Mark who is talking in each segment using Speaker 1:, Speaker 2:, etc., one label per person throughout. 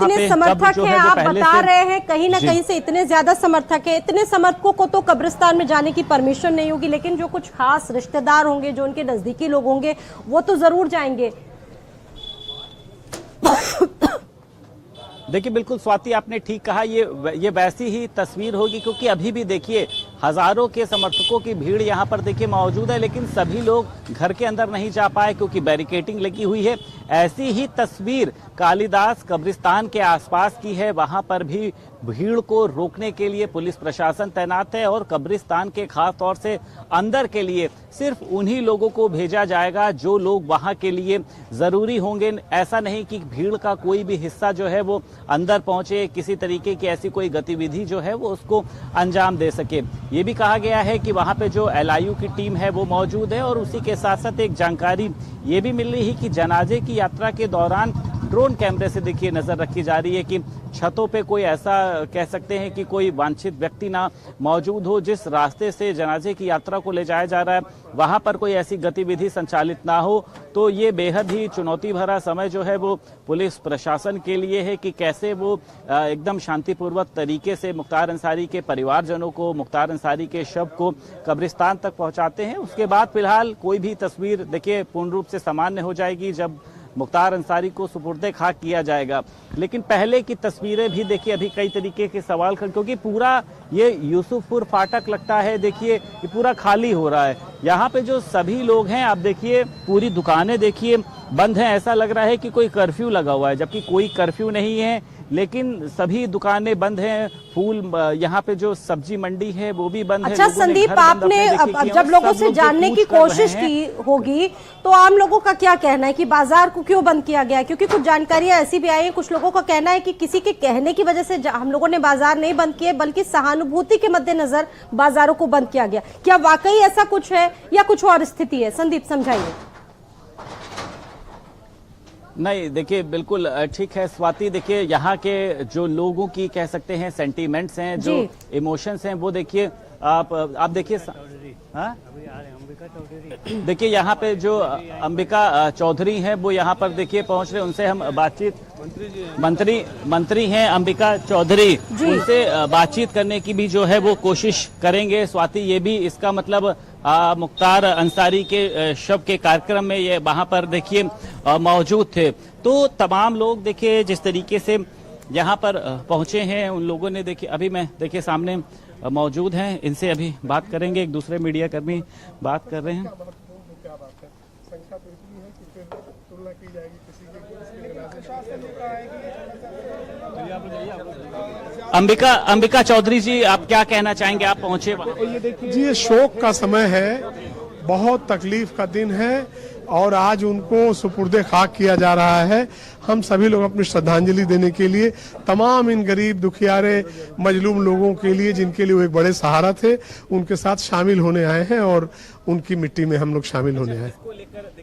Speaker 1: इतने समर्थक हैं, आप बता रहे हैं कहीं ना कहीं से इतने ज्यादा समर्थक हैं, इतने समर्थकों को तो कब्रिस्तान में जाने की परमिशन नहीं होगी, लेकिन जो कुछ खास रिश्तेदार होंगे, जो उनके नजदीकी लोग होंगे, वो तो जरूर जाएंगे।
Speaker 2: देखिए बिल्कुल स्वाति, आपने ठीक कहा, ये वैसी ही तस्वीर होगी, क्योंकि अभी भी देखिए हजारों के समर्थकों की भीड़ यहाँ पर देखिए मौजूद है, लेकिन सभी लोग घर के अंदर नहीं जा पाए क्योंकि बैरिकेडिंग लगी हुई है। ऐसी ही तस्वीर कालिदास कब्रिस्तान के आसपास की है, वहां पर भी भीड़ को रोकने के लिए पुलिस प्रशासन तैनात है और कब्रिस्तान के खास तौर से अंदर के लिए सिर्फ उन्हीं लोगों को भेजा जाएगा जो लोग वहां के लिए जरूरी होंगे। ऐसा नहीं कि भीड़ का कोई भी हिस्सा जो है वो अंदर पहुंचे, किसी तरीके की ऐसी कोई गतिविधि जो है वो उसको अंजाम दे सके। ये भी कहा गया है कि वहां पे जो LIU की टीम है वो मौजूद है और उसी के साथ साथ एक जानकारी ये भी मिल रही है कि जनाजे की यात्रा के दौरान ड्रोन कैमरे से देखिए नजर रखी जा रही है कि छतों पे कोई ऐसा कह सकते हैं कि कोई वांछित व्यक्ति ना मौजूद हो, जिस रास्ते से जनाजे की यात्रा को ले जाया जा रहा है वहां पर कोई ऐसी गतिविधि संचालित ना हो। तो ये बेहद ही चुनौती भरा समय जो है वो पुलिस प्रशासन के लिए है कि कैसे वो एकदम शांतिपूर्वक तरीके से मुख्तार अंसारी के परिवारजनों को, मुख्तार अंसारी के शव को कब्रिस्तान तक पहुंचाते हैं। उसके बाद फिलहाल कोई भी तस्वीर देखिए पूर्ण रूप से सामान्य हो जाएगी जब मुख्तार अंसारी को सुपुर्दे खाक किया जाएगा। लेकिन पहले की तस्वीरें भी देखिए अभी कई तरीके के सवाल क्योंकि पूरा ये यूसुफपुर फाटक लगता है, देखिए ये पूरा खाली हो रहा है। यहाँ पे जो सभी लोग हैं आप देखिए पूरी दुकानें देखिए बंद हैं, ऐसा लग रहा है कि कोई कर्फ्यू लगा हुआ है, जबकि कोई कर्फ्यू नहीं है, लेकिन सभी दुकानें बंद हैं। फूल यहाँ पे जो सब्जी मंडी है वो भी बंद है।
Speaker 1: अच्छा संदीप, आपने जब लोगों से जानने की कोशिश की होगी तो आम लोगों का क्या कहना है कि बाजार को क्यों बंद किया गया? क्योंकि कुछ जानकारियां ऐसी भी आई है, कुछ लोगों का कहना है कि किसी के कहने की वजह से हम लोगों ने बाजार नहीं बंद किए, बल्कि सहानुभूति के मद्देनजर बाजारों को बंद किया गया। क्या वाकई ऐसा कुछ है या कुछ और स्थिति है? संदीप समझाइए।
Speaker 2: नहीं देखिए बिल्कुल ठीक है स्वाति, देखिए यहाँ के जो लोगों की कह सकते हैं सेंटीमेंट्स हैं, जो इमोशंस हैं वो देखिए आप देखिए देखिए यहाँ पे जो अंबिका चौधरी हैं वो यहाँ पर देखिए पहुंच रहे, उनसे हम बातचीत, मंत्री हैं अंबिका चौधरी, उनसे बातचीत करने की भी जो है वो कोशिश करेंगे। स्वाति, ये भी इसका मतलब मुख्तार अंसारी के शव के कार्यक्रम में ये वहां पर देखिए मौजूद थे। तो तमाम लोग देखिए जिस तरीके से यहाँ पर पहुंचे हैं, उन लोगों ने देखिए अभी मैं देखिए सामने मौजूद हैं, इनसे अभी बात करेंगे। एक दूसरे मीडिया कर्मी बात कर रहे हैं। अंबिका चौधरी जी, आप क्या कहना चाहेंगे? आप पहुंचे
Speaker 3: जी, ये शोक का समय है, बहुत तकलीफ का दिन है और आज उनको सुपुर्दे खाक किया जा रहा है। हम सभी लोग अपनी श्रद्धांजलि देने के लिए तमाम इन गरीब दुखियारे मजलूम लोगों के लिए, जिनके लिए वो एक बड़े सहारा थे, उनके साथ शामिल होने आए हैं और उनकी मिट्टी में हम लोग शामिल होने आए।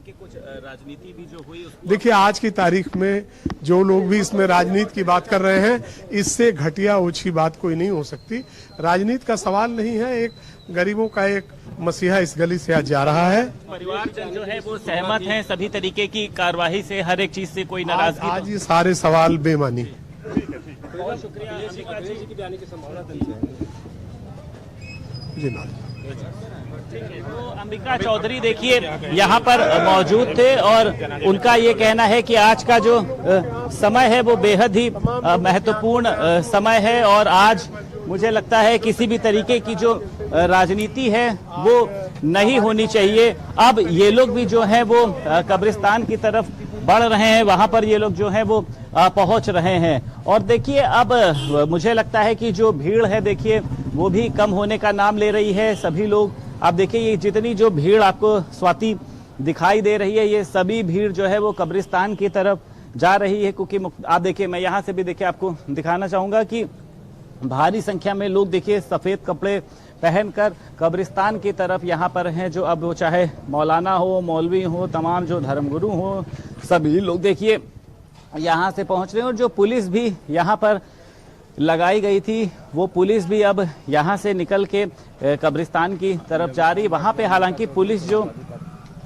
Speaker 2: कुछ राजनीति भी जो हुई,
Speaker 3: देखिए आज की तारीख में जो लोग भी इसमें राजनीति की बात कर रहे हैं, इससे घटिया ओछी बात कोई नहीं हो सकती। राजनीति का सवाल नहीं है, एक गरीबों का एक मसीहा इस गली से आज जा रहा है।
Speaker 2: परिवारजन जो है वो सहमत हैं सभी तरीके की कार्यवाही से, हर एक चीज से कोई नाराजगी?
Speaker 3: आज ये सारे सवाल बेमानी।
Speaker 2: बहुत शुक्रिया। तो अंबिका चौधरी देखिए यहाँ पर मौजूद थे और उनका ये कहना है कि आज का जो समय है वो बेहद ही महत्वपूर्ण समय है और आज मुझे लगता है किसी भी तरीके की जो राजनीति है वो नहीं होनी चाहिए। अब ये लोग भी जो है वो कब्रिस्तान की तरफ बढ़ रहे हैं, वहां पर ये लोग जो है वो पहुंच रहे हैं और देखिए अब मुझे लगता है कि जो भीड़ है देखिए वो भी कम होने का नाम ले रही है। सभी लोग आप देखिए ये जितनी जो भीड़ आपको स्वाति दिखाई दे रही है, ये सभी भीड़ जो है वो कब्रिस्तान की तरफ जा रही है, क्योंकि आप देखिए मैं यहाँ से भी देखिए आपको दिखाना चाहूंगा कि भारी संख्या में लोग देखिए सफेद कपड़े पहनकर कब्रिस्तान की तरफ यहाँ पर हैं। जो अब वो चाहे मौलाना हो, मौलवी हो, तमाम जो धर्मगुरु हो, सभी लोग देखिए यहाँ से पहुँच रहे हैं और जो पुलिस भी यहाँ पर लगाई गई थी वो पुलिस भी अब यहाँ से निकल के कब्रिस्तान की तरफ जा रही। वहाँ पे हालांकि पुलिस जो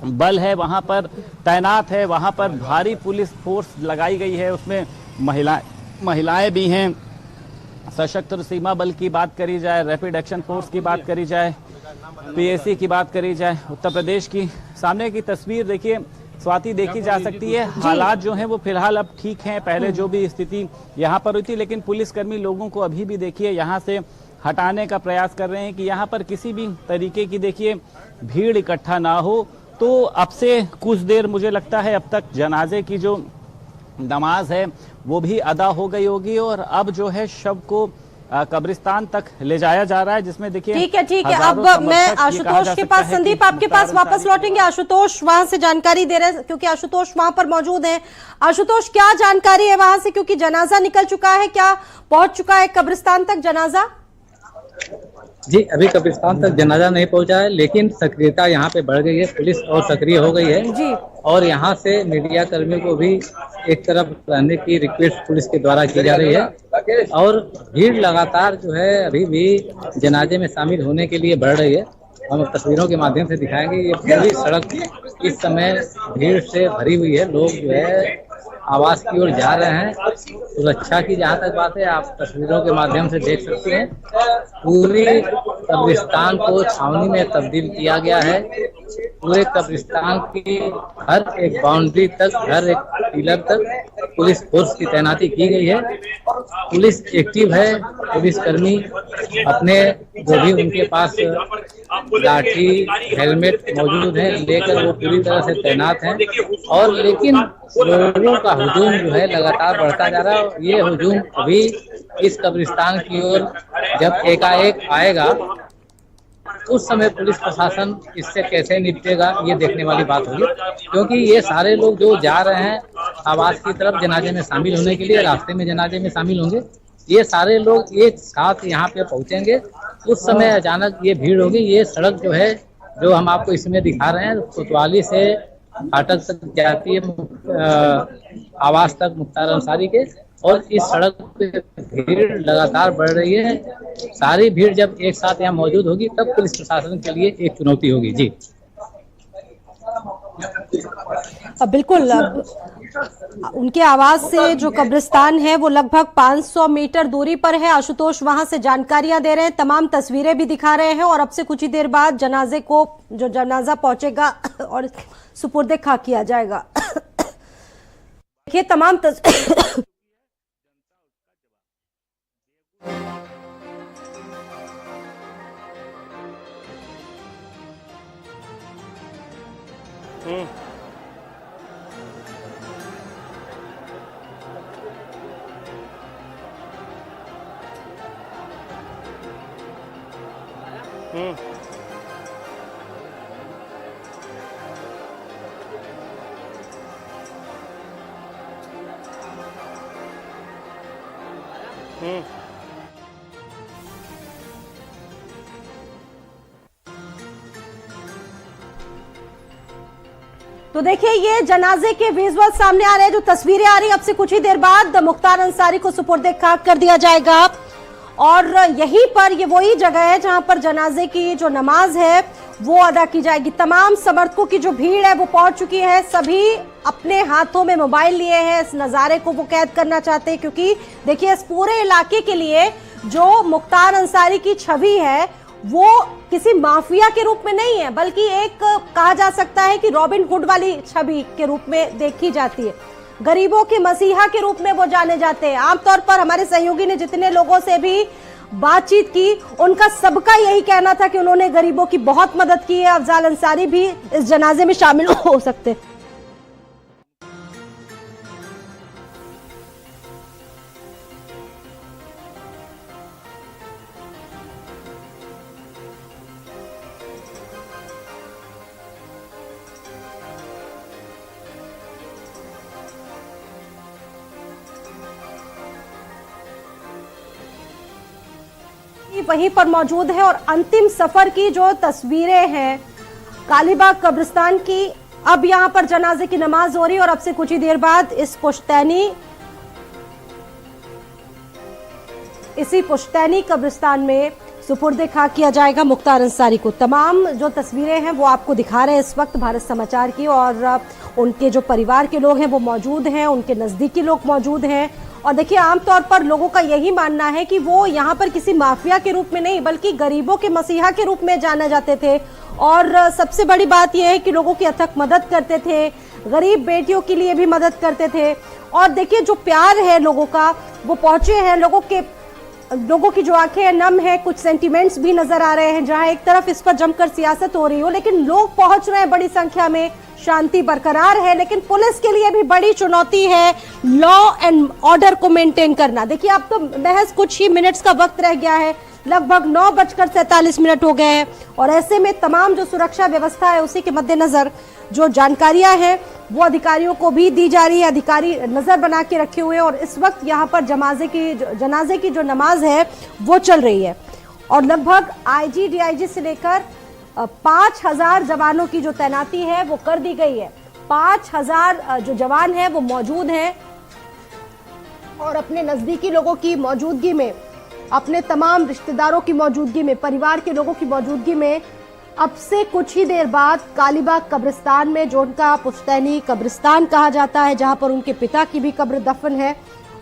Speaker 2: बल है वहाँ पर तैनात है, वहाँ पर भारी पुलिस फोर्स लगाई गई है, उसमें महिलाएं भी हैं। सशस्त्र सीमा बल की बात करी जाए, रैपिड एक्शन फोर्स की बात करी जाए, पीएसी की बात करी जाए, उत्तर प्रदेश की सामने की तस्वीर देखिए स्वाति देखी जा सकती है। हालात जो हैं वो फिलहाल अब ठीक हैं, पहले जो भी स्थिति यहाँ पर हुई थी, लेकिन पुलिसकर्मी लोगों को अभी भी देखिए यहाँ से हटाने का प्रयास कर रहे हैं कि यहाँ पर किसी भी तरीके की देखिए भीड़ इकट्ठा ना हो। तो अब से कुछ देर मुझे लगता है अब तक जनाजे की जो नमाज है वो भी अदा हो गई होगी और अब जो है शव को कब्रिस्तान तक ले जाया जा रहा है, जिसमें देखिए
Speaker 1: ठीक है। अब मैं आशुतोष के पास, संदीप आपके पास वापस लौटेंगे। आशुतोष वहां से जानकारी दे रहे हैं क्योंकि आशुतोष वहां पर मौजूद हैं। आशुतोष, क्या जानकारी है वहां से, क्योंकि जनाजा निकल चुका है, क्या पहुंच चुका है कब्रिस्तान तक जनाजा?
Speaker 4: जी, अभी कब्रिस्तान तक जनाजा नहीं पहुंचा है, लेकिन सक्रियता यहाँ पे बढ़ गई है, पुलिस और सक्रिय हो गई है
Speaker 1: जी। और
Speaker 4: यहाँ से मीडिया कर्मियों को भी एक तरफ रहने की रिक्वेस्ट पुलिस के द्वारा की जा रही है और भीड़ लगातार जो है अभी भी जनाजे में शामिल होने के लिए बढ़ रही है। हम तस्वीरों के माध्यम से दिखाएंगे, ये पूरी सड़क इस समय भीड़ से भरी हुई है। लोग जो है आवास की ओर जा रहे हैं। सुरक्षा की जहाँ तक बात है, आप तस्वीरों के माध्यम से देख सकते हैं, पूरी कब्रिस्तान को छावनी में तब्दील किया गया है। पूरे कब्रिस्तान की हर एक बाउंड्री तक, हर एक पिलर तक पुलिस फोर्स की तैनाती की गई है। पुलिस एक्टिव है, पुलिसकर्मी अपने जो भी उनके पास लाठी हेलमेट मौजूद है लेकर वो पूरी तरह से तैनात हैं। और लेकिन लोगों का हुजूम जो है लगातार बढ़ता जा रहा है। ये हुजूम अभी इस कब्रिस्तान की ओर जब एकाएक आएगा उस समय पुलिस प्रशासन इससे कैसे निपटेगा ये देखने वाली बात होगी, क्योंकि ये सारे लोग जो जा रहे हैं आवास की तरफ जनाजे में शामिल होने के लिए, रास्ते में जनाजे में शामिल होंगे, ये सारे लोग एक साथ यहाँ पे पहुंचेंगे। उस समय अचानक ये भीड़ होगी। ये सड़क जो है, जो हम आपको इसमें दिखा रहे हैं, कोतवाली से फाटक तक जाती है आवास तक मुख्तार अंसारी के, और इस सड़क पे भीड़ लगातार बढ़ रही है। सारी भीड़ जब एक साथ यहाँ मौजूद होगी तब पुलिस प्रशासन के लिए एक चुनौती होगी। जी
Speaker 1: बिल्कुल। उनके आवास से जो कब्रिस्तान है वो लगभग 500 मीटर दूरी पर है। आशुतोष वहां से जानकारियां दे रहे हैं, तमाम तस्वीरें भी दिखा रहे हैं और अब से कुछ ही देर बाद जनाजे को, जो जनाजा पहुंचेगा और सुपुर्दे खाक किया जाएगा। देखिए तमाम तो देखिए ये जनाजे के विजुअल सामने आ रहे हैं, जो तस्वीरें आ रही हैं। अब से कुछ ही देर बाद मुख्तार अंसारी को सुपुर्दे खाक कर दिया जाएगा और यहीं पर, ये वही जगह है जहां पर जनाजे की जो नमाज है वो अदा की जाएगी। तमाम समर्थकों की जो भीड़ है वो पहुंच चुकी है। सभी अपने हाथों में मोबाइल लिए हैं, इस नजारे को वो कैद करना चाहते हैं, क्योंकि देखिए इस पूरे इलाके के लिए जो मुख्तार अंसारी की छवि है वो किसी माफिया के रूप में नहीं है, बल्कि एक कहा जा सकता है कि रॉबिन हुड वाली छवि के रूप में देखी जाती है। गरीबों के मसीहा के रूप में वो जाने जाते हैं। आमतौर पर हमारे सहयोगी ने जितने लोगों से भी बातचीत की, उनका सबका यही कहना था कि उन्होंने गरीबों की बहुत मदद की है। अफजाल अंसारी भी इस जनाजे में शामिल हो सकते हैं। वहीं पर मौजूद है और अंतिम सफर की जो तस्वीरें हैं कालीबाग कब्रिस्तान की, अब यहां पर जनाजे की नमाज हो रही है और अब से कुछ ही देर बाद इसी पुश्तैनी कब्रिस्तान में सुपुर्दे खाक किया जाएगा मुख्तार अंसारी को। तमाम जो तस्वीरें हैं वो आपको दिखा रहे हैं इस वक्त भारत समाचार की, और उनके जो परिवार के लोग हैं वो मौजूद हैं, उनके नजदीकी लोग मौजूद हैं और देखिए आमतौर पर लोगों का यही मानना है कि वो यहाँ पर किसी माफिया के रूप में नहीं बल्कि गरीबों के मसीहा के रूप में जाने जाते थे। और सबसे बड़ी बात यह है कि लोगों की अथक मदद करते थे, गरीब बेटियों के लिए भी मदद करते थे। और देखिए जो प्यार है लोगों का वो पहुंचे हैं लोगों की जो आंखें नम है। कुछ सेंटिमेंट्स भी नजर आ रहे हैं जहां एक तरफ इस पर जमकर सियासत हो रही हो, लेकिन लोग पहुंच रहे हैं बड़ी संख्या में, शांति बरकरार है। लेकिन पुलिस के लिए भी बड़ी चुनौती है लॉ एंड ऑर्डर को मेंटेन करना। देखिए अब तो महज कुछ ही मिनट्स का वक्त रह गया है, लगभग 9:47 हो गए हैं और ऐसे में तमाम जो सुरक्षा व्यवस्था है उसी के मद्देनजर जो जानकारियां हैं वो अधिकारियों को भी दी जा रही है। अधिकारी नजर बना के रखे हुए हैं और इस वक्त यहाँ पर जनाजे की जो नमाज है वो चल रही है और लगभग आईजी डीआईजी से लेकर 5000 जवानों की जो तैनाती है वो कर दी गई है। 5000 जो जवान हैं वो मौजूद हैं और अपने नजदीकी लोगों की मौजूदगी में, अपने तमाम रिश्तेदारों की मौजूदगी में, परिवार के लोगों की मौजूदगी में अब से कुछ ही देर बाद कालीबाग कब्रिस्तान में, जो उनका पुश्तैनी कब्रिस्तान कहा जाता है, जहां पर उनके पिता की भी कब्र दफन है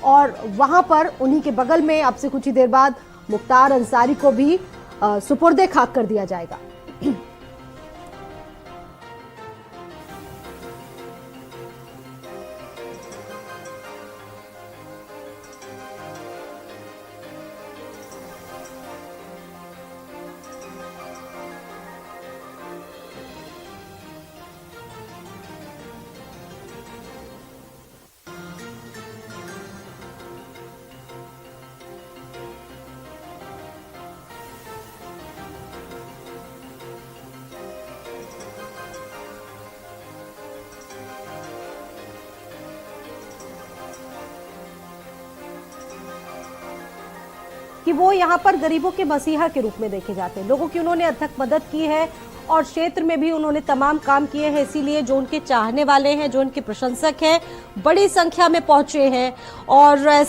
Speaker 1: और वहां पर उन्हीं के बगल में अब से कुछ ही देर बाद मुख्तार अंसारी को भी सुपुर्दे खाक कर दिया जाएगा। कि वो यहाँ पर गरीबों के मसीहा के रूप में देखे जाते हैं। लोगों की उन्होंने अथक मदद की है और क्षेत्र में भी उन्होंने तमाम काम किए हैं, इसीलिए जो उनके चाहने वाले हैं, जो उनके प्रशंसक हैं, बड़ी संख्या में पहुंचे हैं और